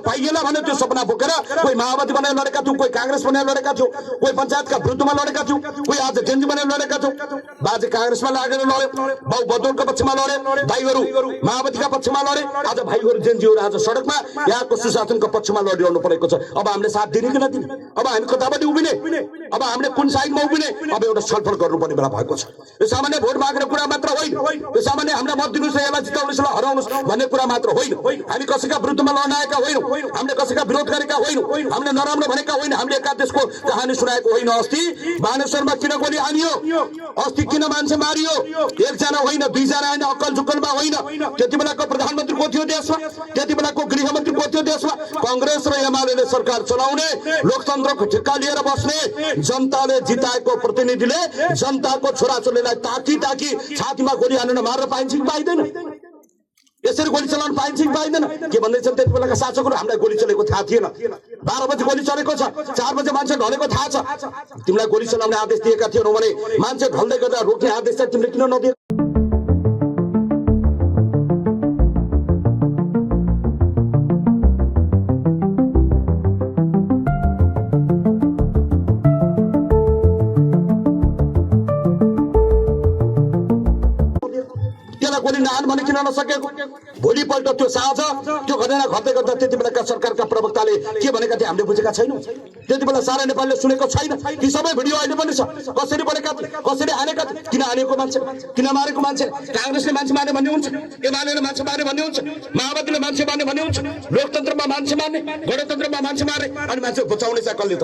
पाइएला भने त्यो सपना बोकेर कोही माओवादी बनाएर लडेका थियो, कोही कांग्रेस बनाएर लडेका थियो, कोही पञ्चायतका विरुद्धमा लडेका थियो, कोही आज जेन्जी बनाएर लडेका थियो। बाजे कांग्रेसमा लागेर लड्यो, बाउ बदलको पक्षमा लडे, दाइहरू माओवादीका पक्षमा लडे, आज भाइहरू जेन्जीहरू आज सडकमा यहाँको सुशासनको पक्षमा लडिरहनु परेको छ। अब हामीले साथ दिने कि नदिने, अब हामी कतापट्टि उभिने, अब हामीले कुन साइडमा उभिने, अब एउटा छलफल गर्नुपर्ने बेला भएको छ। यो सामान्य भोट माग्ने कुरा मात्र होइन, यो सामान्य हामीलाई मत दिनुहोस्, यसलाई जिताउनुहोस्, यसलाई हराउनुहोस् भन्ने कुरा मात्र होइन। हामी कसैका विरुद्धमा लड्न आएका होइनौँ, हामीले कसैका विरोध गरेका होइनौँ, हामीले नराम्रो भनेका होइन, हामीले एकादेशको कहानी सुनाएको होइन। अस्ति बानेश्वरमा किन गोली हानियो, अस्ति किन मान्छे मारियो, एकजना होइन, दुईजना होइन, अक्कल झुक्कलमा होइन। त्यति बेलाको प्रधानमन्त्री को थियो देशमा, त्यति बेलाको गृहमन्त्री को थियो देशमा। कांग्रेस र एमाले सरकार चलाउने, लोकतन्त्रको ठिक्का लिएर बस्ने, जनताले जिताएको प्रतिनिधिले जनताको छोराछोरीलाई ताकी ताकी छातीमा गोली हानेर मारेर पाइन्छ कि पाइँदैन, यसरी गोली चलाउन पाइन्छ कि पाइँदैन। के भन्दैछन् त्यति बेलाका शासकहरू, हामीलाई गोली चलेको थाहा थिएन, 12 बजे गोली चलेको छ, 4 बजे मान्छे ढलेको थाहा छ, तिमीलाई गोली चलाउने आदेश दिएका थिएनौ भने मान्छे ढल्दै गर्दा रोक्ने आदेश चाहिँ तिमीले किन नदिए? गोली नहान भने किन नसकेको? भोलिपल्ट त्यो साँझ त्यो घटना घट्दै गर्दा त्यति बेलाका सरकारका प्रवक्ताले के भनेका थिए हामीले बुझेका छैनौँ। त्यति बेला सारा नेपालले सुनेको छैन। ती सबै भिडियो अहिले पनि छ, कसरी बनेका थिए, कसरी हानेका थिए, किन हानेको मान्छे, किन मारेको मान्छे। कांग्रेसले मान्छे मार्ने भन्ने हुन्छ, एमालेले मान्छे मार्ने भन्ने हुन्छ, माओवादीले मान्छे मार्ने भन्ने हुन्छ, लोकतन्त्रमा मान्छे मार्ने, गणतन्त्रमा मान्छे मार्ने, अनि मान्छे बचाउने चाहिँ कसले? त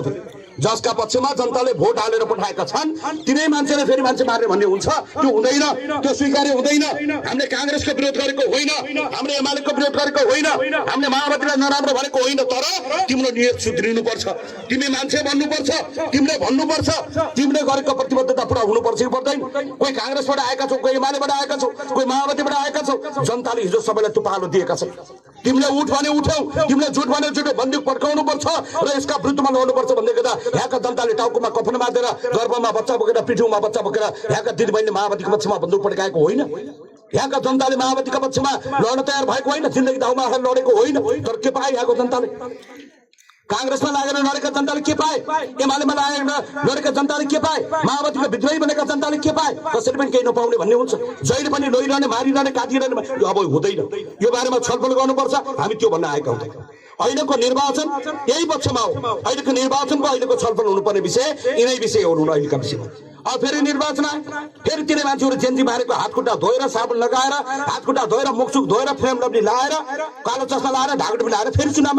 जसका पक्षमा जनताले भोट हालेर पठाएका छन् तिनै मान्छेले फेरि मान्छे मार्ने भन्ने हुन्छ। त्यो हुँदैन, त्यो स्वीकार्य हुँदैन। हामीले कांग्रेसको विरोध गरेको होइन, हामीले एमालेको विरोध गरेको होइन, हामीले माओवादीलाई नराम्रो भनेको होइन। तर तिम्रो नियत सुध्रिनु पर्छ, तिमी मान्छे बन्नुपर्छ, तिमीले भन्नुपर्छ, तिमीले गरेको प्रतिबद्धता पुरा हुनुपर्छ कि पर्दैन? कोही कांग्रेसबाट आएका छौ, कोही एमालेबाट आएका छौ, कोही माओवादीबाट आएका छौ, जनताले हिजो सबैलाई तुपालो दिएका छन्। तिमीले उठ भने उठौ, तिमीले झुट भने झुट, बन्दुक पड्काउनु पर्छ र यसका विरुद्धमा लड्नुपर्छ भन्दै गर्दा यहाँका जनताले टाउकोमा कफन बाँधेर, गर्भमा बच्चा बोकेर, पिठ्यौमा बच्चा बोकेर यहाँका दिदीबहिनीले माओवादीको पक्षमा बन्दुक पड्काएको होइन। यहाँका जनताले माओवादीका पक्षमा लड्न तयार भएको होइन, जिन्दगी दाउमा हालेर लडेको होइन। तर के पाए यहाँको जनताले? कांग्रेसमा लागेर लडेका जनताले के पाए? एमालेमा लागेर लडेका जनताले के पाए? माओवादीको विद्रोही बनेका जनताले के पाए? कसरी पनि केही नपाउने भन्ने हुन्छ। जहिले पनि लैरहने, मारिरहने, काटिरहने यो अब हुँदैन। यो बारेमा छलफल गर्नुपर्छ, हामी त्यो भन्न आएका हौँ। अहिलेको निर्वाचन यही पक्षमा हो, अहिलेको निर्वाचनको अहिलेको छलफल हुनुपर्ने विषय यिनै विषयहरू हुन्। अहिलेका विषयमा अब फेरि निर्वाचन आयो, फेरि तिनै मान्छेहरू जेन्जी मारेको हातखुट्टा धोएर, साबुन लगाएर, हातखुट्टा धोएर, मुखसुख धोएर, फ्रेम लब्ली लाएर, कालो चस्मा लाएर, ढाकटोपी लाएर फेरि चुनाव